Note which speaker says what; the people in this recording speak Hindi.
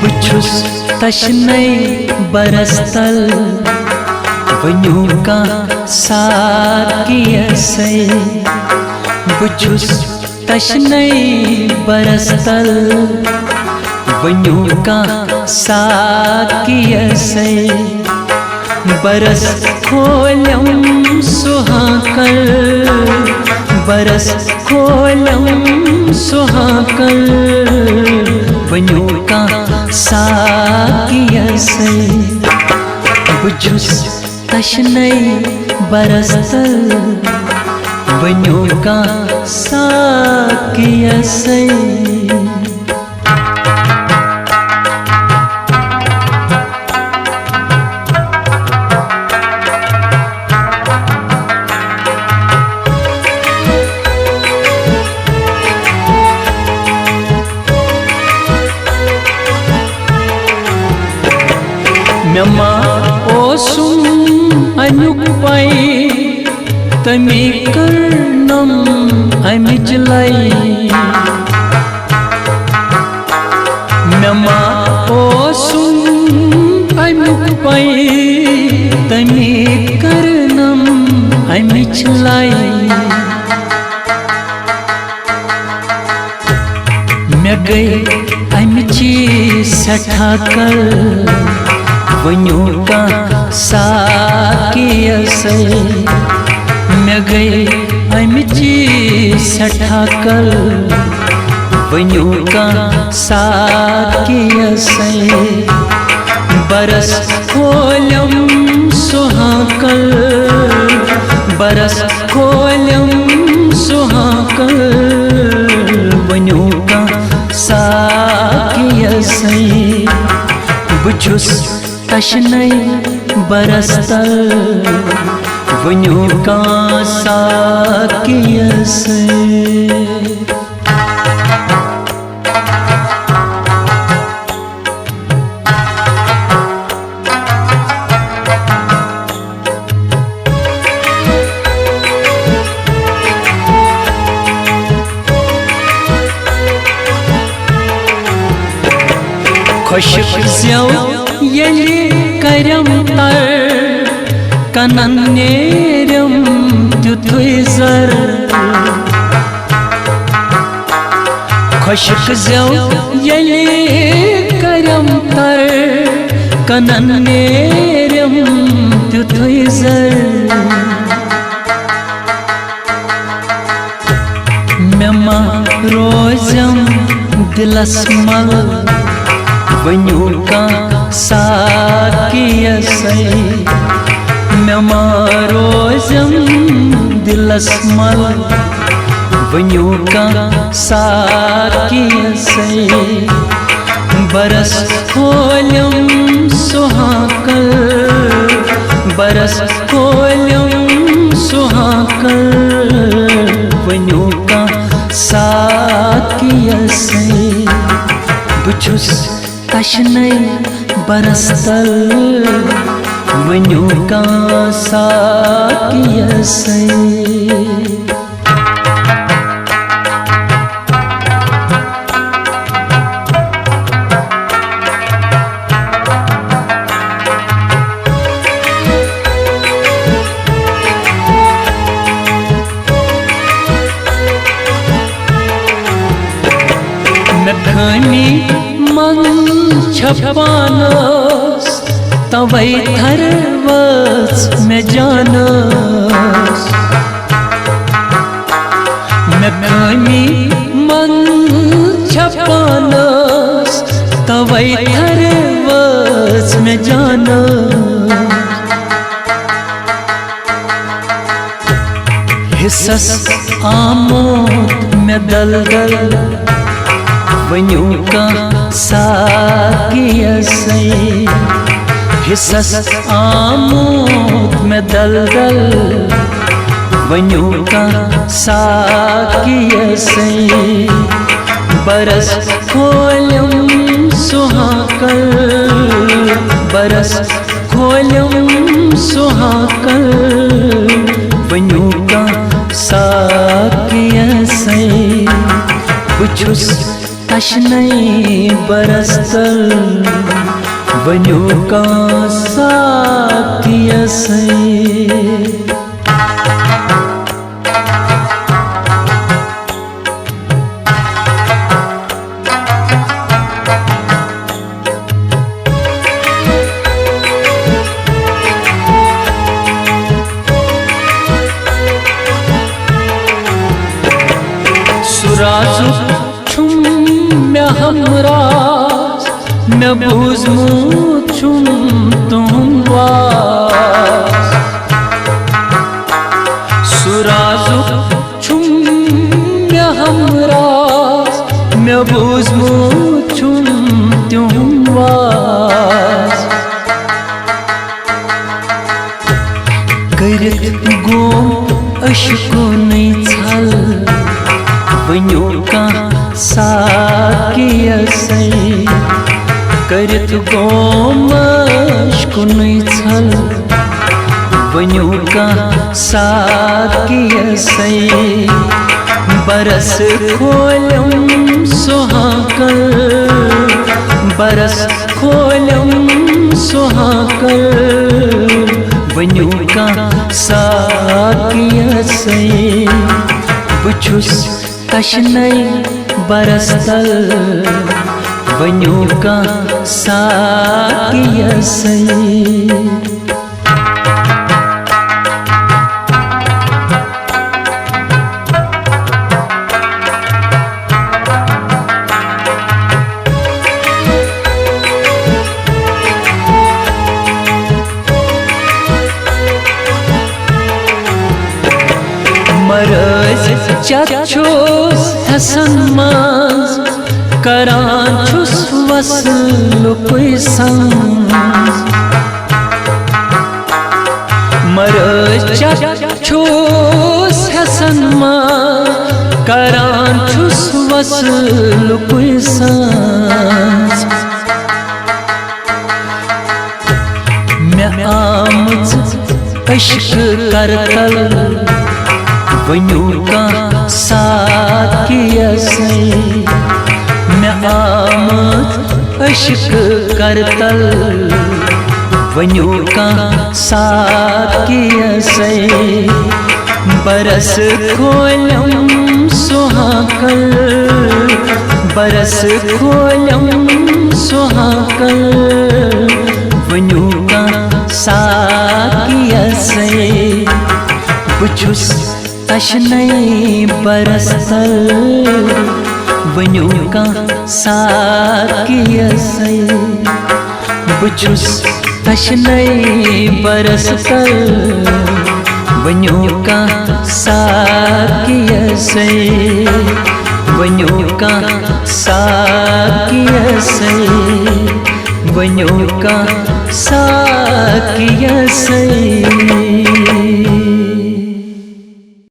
Speaker 1: बुछुस तश्नै बरस्तल वन्यू का साकियसै बुछुस तश्नै बरस्तल वन्यू का साकियसै बरस खोलम सुहाकर बरस खोलम सुहाकर वन्यू का साकियसै बुझुस तश्नै बरस्तल वन्यू का साकियसै मेमा ओसुम अनुक पाई तमी कर्णम अमिजलाई मेमा ओसुम अनुक पाई तमी कर्णम अमिजलाई मैं गई अमिची सठाकर वन्यू का साकियसै मैं गई अमिची सठाकर वन्यू का साकियसै बरस खोलम सुहाकर बरस खोलम सुहाकर वन्यू का साकियसै बुझुस तश्नै बरस्तल वन्यू का साकियसै खुशक ज़्याव यली करम तर कनन नेरम तुथुय जर खुशक ज़्याव यली करम तर कनन नेरम तुथुय जर मेमा रोजम दिलस मल वन्यू का साकियसै मेमा रोजम दिलस मल वन्यू का साकियसै बरस खोलम सुहाकर बरस खोलम सुहाकर वन्यू का साकियसै बुझुस तश्नै बरस्तल वन्यू का साकियसै नखनी मन छपानस तवै थरवस में जानस नखनी मन छपानस तवै थरवस में जानस हिस्सस आमोद में दलदल वन्यू का साकियसै हिस्सस आमोद में दलदल वन्यू का साकियसे बरस खोलम सुहाकल बरस खोलम सुहाकल वन्यू का साकियसे बुछुस तशनई बरस्तल वन्यू का साकियसे सुराजु छुम में हमराज मैं बुज़मु छुम तुम वास सुराजु छुम में हमराज मैं बुज़मु छुम तुम वास करित गो अशको नहीं छल वन्यू का साकियसे करित गोमशकुन छल वन्यू का साकियसे बरस खोलम सुहाकल बरस खोलम सुहाकल वन्यू का साकियसे बुछुस तशनई बरस्तल वन्यू का साकियसे मरज चक्षुस हसन माज करान छुस वसल पुइसंग मरज चक्षुस हसन माज करान छुस वसल पुइसंग मैं आमज इश्क करतल वन्यू का साकियसे मैं आमद इश्क करतल वन्यू का साकियसे बरस खोलम सुहाकल बरस खोलम सुहाकल वन्यू का साकियसे बुछुस तशनई बरस्तल वन्यू का साकियसे बुछुस तशनई बरस्तल वन्यू का साकियसे वन्यू का साकियसे वन्यू का साकियसे।